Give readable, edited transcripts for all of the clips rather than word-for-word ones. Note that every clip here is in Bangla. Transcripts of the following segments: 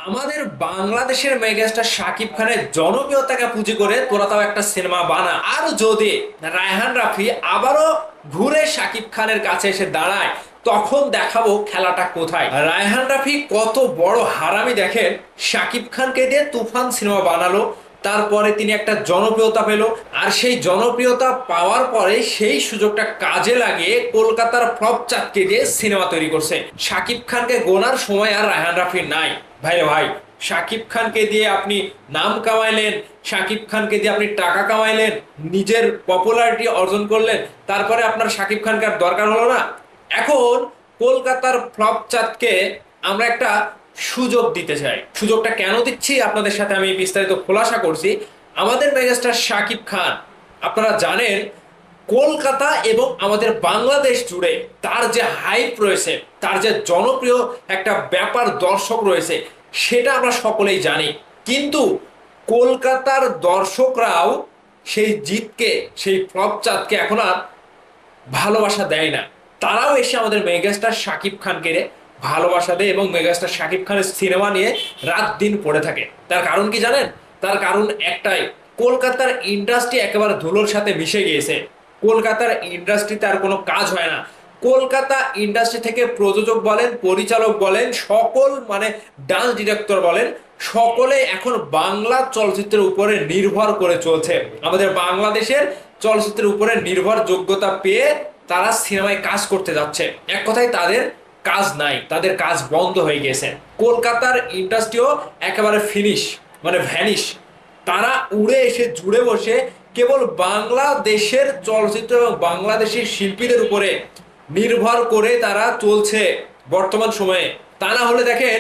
আমাদের বাংলাদেশের মেগাস্টার শাকিব খানের জনপ্রিয়তাকে পুঁজি করে তোরা তাও একটা সিনেমা বানা। আর যদি রায়হান রাফি আবারও ঘুরে শাকিব খানের কাছে এসে দাঁড়ায়, তখন দেখাবো খেলাটা কোথায়। রায়হান রাফি কত বড় হারামি দেখেন, শাকিব খানকে দিয়ে তুফান সিনেমা বানালো, তারপরে তিনি একটা জনপ্রিয়তা পেল, আর সেই জনপ্রিয়তা পাওয়ার পরে সেই সুযোগটা কাজে লাগিয়ে কলকাতার ফ্লপ চাঁদকে দিয়ে সিনেমা তৈরি করছে। শাকিব খানকে গোনার সময় আর রায়হান রাফির নাই। ভাই ভাই, শাকিব খানকে দিয়ে আপনি নাম কামাইলেন, শাকিব খানকে দিয়ে আপনি টাকা কামাইলেন, নিজের পপুলারিটি অর্জন করলেন, তারপরে আপনার শাকিব খানকে আর দরকার হলো না। এখন কলকাতার ফ্লপ চাঁদকে আমরা একটা সুযোগ দিতে চাই। সুযোগটা কেন দিচ্ছি আপনাদের সাথে আমি বিস্তারিত খোলাসা করছি। আমাদের মেগাস্টার শাকিব খান, আপনারা জানেন, কলকাতা এবং আমাদের বাংলাদেশ জুড়ে তার যে হাইপ রয়েছে, তার যে জনপ্রিয় একটা ব্যাপার দর্শক রয়েছে, সেটা আমরা সকলেই জানি। কিন্তু কলকাতার দর্শকরাও সেই জিতকে, সেই ফ্লপ চাঁদকে এখন আর ভালোবাসা দেয় না। তারাও এসে আমাদের মেগাস্টার শাকিব খানকে ভালোবাসা দেয় এবং মেগাস্টার শাকিব খানের সিনেমা নিয়ে রাত দিন পড়ে থাকে। তার কারণ কি জানেন? তার কারণ একটাই, কলকাতার ইন্ডাস্ট্রি একেবারে ধুলোর সাথে মিশে গিয়েছে। কলকাতার ইন্ডাস্ট্রিতে আর কোনো কাজ হয় না। কলকাতা ইন্ডাস্ট্রি থেকে প্রযোজক বলেন, পরিচালক বলেন, সকল মানে ডান্স ডিরেক্টর বলেন, সকলে এখন বাংলা চলচ্চিত্রের উপরে নির্ভর করে চলছে। আমাদের বাংলাদেশের চলচ্চিত্রের উপরে নির্ভরযোগ্যতা পেয়ে তারা সিনেমায় কাজ করতে যাচ্ছে। এক কথায় তাদের কাজ নাই, তাদের কাজ বন্ধ হয়ে গেছে। কলকাতার ইন্ডাস্ট্রিও একেবারে ফিনিশ, মানে ভ্যানিশ। তারা উড়ে এসে জুড়ে বসে কেবল বাংলাদেশের চলচ্চিত্র এবং বাংলাদেশের শিল্পীদের উপরে নির্ভর করে তারা চলছে বর্তমান সময়ে। তা না হলে দেখেন,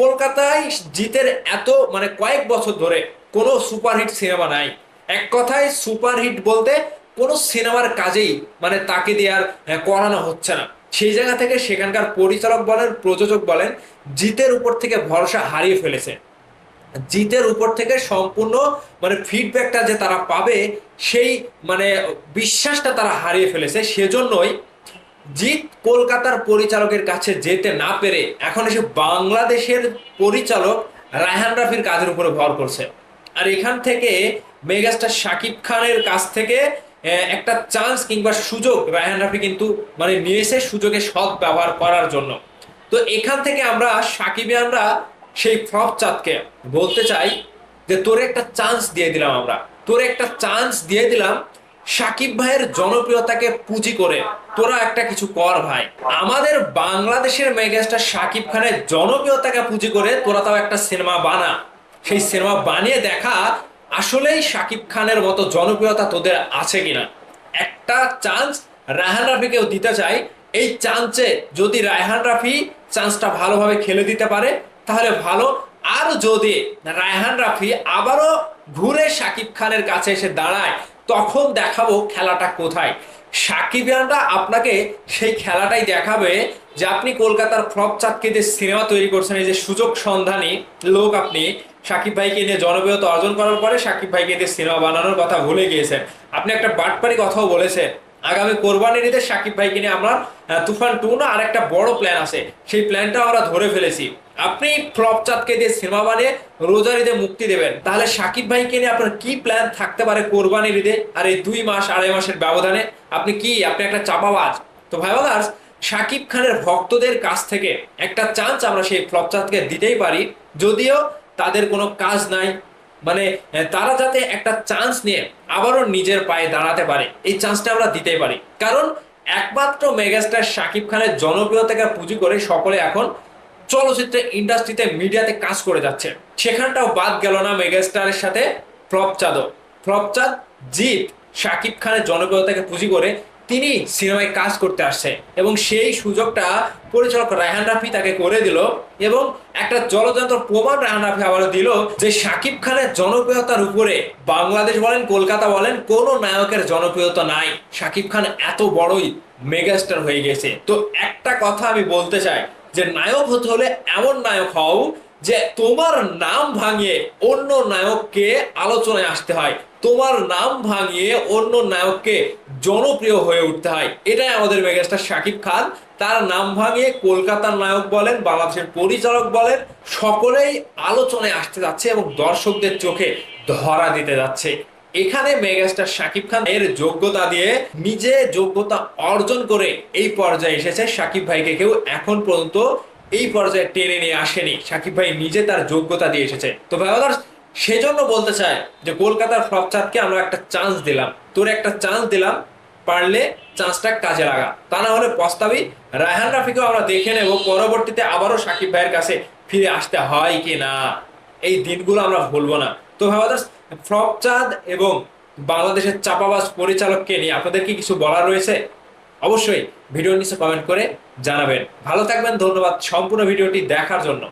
কলকাতায় জিতের এত মানে কয়েক বছর ধরে কোনো সুপারহিট সিনেমা নাই। এক কথায় সুপারহিট বলতে কোনো সিনেমার কাজেই মানে তাকে দিয়ে আর করানো হচ্ছে না। সেই জায়গা থেকে সেখানকার পরিচালক বলেন, প্রযোজক বলেন, জিতের উপর থেকে ভরসা হারিয়ে ফেলেছে। জিতের উপর থেকে সম্পূর্ণ মানে ফিডব্যাকটা যে তারা পাবে, সেই মানে বিশ্বাসটা তারা হারিয়ে ফেলেছে। সেজন্যই জিৎ কলকাতার পরিচালকের কাছে যেতে না পেরে এখন এসে বাংলাদেশের পরিচালক রায়হান রাফির কাজের উপরে ভর করছে। আর এখান থেকে মেগাস্টার শাকিব খানের কাছ থেকে একটা চান্স কিংবা সুযোগ রায়হান রাফি কিন্তু মানে নিয়েছে, সুযোগে সৎ ব্যবহার করার জন্য। তো এখান থেকে আমরা সাকিবিয়ানরা সেই ফ্লপ চাঁদকে বলতে চাই যে তোরে একটা চান্স দিয়ে দিলাম, আমরা তোরে একটা চান্স দিয়ে দিলাম, সাকিব ভাইয়ের জনপ্রিয়তাকে পুঁজি করে তোরা একটা কিছু কর ভাই। আমাদের বাংলাদেশের মেগাস্টার সাকিব খানের জনপ্রিয়তাকে পুঁজি করে তোরা তাও একটা সিনেমা বানা। সেই সিনেমা বানিয়ে দেখা আসলেই সাকিব খানের মতো জনপ্রিয়তা তোদের আছে কিনা। একটা চান্স রায়হান রাফিকেও দিতে চাই। এই চান্সে যদি রায়হান রাফি চান্সটা ভালোভাবে খেলে দিতে পারে তাহলে ভালো। আর যদি রায়হান রাফি আবারও ঘুরে সাকিব খানের কাছে এসে দাঁড়ায়, তখন দেখাবো খেলাটা কোথায়। সাকিবিয়ানরা আপনাকে সেই খেলাটাই দেখাবে যে আপনি কলকাতার ফ্লপ চাঁদকে যে সিনেমা তৈরি করছেন, এই যে সুযোগ সন্ধানী লোক, আপনি সাকিব ভাইকে নিয়ে জনপ্রিয়তা অর্জন করার পরে সাকিব ভাইকে দিয়ে সিনেমা বানানোর কথা ভুলে গিয়েছেন। আপনি একটা বাটপারি কথাও বলেছেন। আগামী কোরবানির ঈদে সাকিব ভাইকে নিয়ে আমরা তুফান 2 না আর একটা বড় প্ল্যান আছে, সেই প্ল্যানটা আমরা ধরে ফেলেছি। আপনি ফ্লপ চাঁদকে দিয়ে সিনেমা বানিয়ে রোজার ঈদে মুক্তি দেবেন, তাহলে সাকিব ভাইকে নিয়ে আপনার কি প্ল্যান থাকতে পারে কোরবানির ঈদে? আর এই 2 মাস 2.5 মাসের ব্যবধানে আপনি কি, আপনি একটা চাপাবাজ। তো ভাই ব্রাদার্স, সাকিব খানের ভক্তদের কাছ থেকে একটা চান্স আমরা সেই ফ্লপ চাঁদকে দিতেই পারি। যদিও তাদের কোনো কাজ নাই, মানে তারা যাতে একটা চান্স নিয়ে আবারও নিজের পায়ে দাঁড়াতে পারে, এই চান্সটা আমরা দিতেই পারি। কারণ একমাত্র মেগাস্টার সাকিব খানের জনপ্রিয়তাকে পুঁজি করে সকলে এখন চলচ্চিত্র ইন্ডাস্ট্রিতে, মিডিয়াতে কাজ করে যাচ্ছে। সেখানটাও বাদ গেল না মেগাস্টারের সাথে ফ্লপ চাঁদও। ফ্লপ চাঁদ জিৎ সাকিব খানের জনপ্রিয়তাকে পুঁজি করে তিনি সিনেমায় কাজ করতে আসছে এবং সেই সুযোগটা পরিচালক রায়হান রাফি তাকে করে দিল। এবং একটা জলযন্ত্র প্রমাণ রায়হান রাফি আবারও দিল যে সাকিব খানের জনপ্রিয়তার উপরে বাংলাদেশ বলেন, কলকাতা বলেন, কোনো নায়কের জনপ্রিয়তা নাই। সাকিব খান এত বড়ই মেগাস্টার হয়ে গেছে। তো একটা কথা আমি বলতে চাই যে নায়ক হতে হলে এমন নায়ক হও যে তোমার নাম ভাঙিয়ে অন্য নায়ককে আলোচনায় আসতে হয়, তোমার নাম ভাঙিয়ে অন্য নায়ককে জনপ্রিয় হয়ে উঠতে হয়। এটাই আমাদের মেগাস্টার শাকিব খান তার নাম ভাঙিয়ে কলকাতার নায়ক বলেন, বাংলাদেশের পরিচালক বলেন, সকলেই আলোচনায় আসতে যাচ্ছে এবং দর্শকদের চোখে ধরা দিতে যাচ্ছে। এখানে মেগাস্টার শাকিব খান এর যোগ্যতা দিয়ে নিজে যোগ্যতা অর্জন করে এই পর্যায়ে এসেছে। শাকিব ভাইকে কেউ এখন পর্যন্ত এই পর্যায়ে টেনে নিয়ে আসেনি, শাকিব ভাই নিজে তার যোগ্যতা দিয়ে এসেছে। তো ভাই সেজন্য বলতে চাই যে কলকাতার ফ্লপচাঁদকে আমরা একটা চান্স দিলাম, তোর একটা চান্স দিলাম, পারলে চান্সটা কাজে লাগা, তা না হলে পস্তাবি। রায়হান রাফিকেও আমরা দেখে নেব পরবর্তীতে আবারও শাকিব ভাইয়ের কাছে ফিরে আসতে হয় কি না, এই দিনগুলো আমরা ভুলবো না। তো ভাই ফ্লপচাঁদ এবং বাংলাদেশের চাপাবাজ পরিচালককে নিয়ে আপনাদের কি কিছু বলার রয়েছে? অবশ্যই ভিডিওর নিচে কমেন্ট করে জানাবেন। ভালো থাকবেন, ধন্যবাদ সম্পূর্ণ ভিডিওটি দেখার জন্য।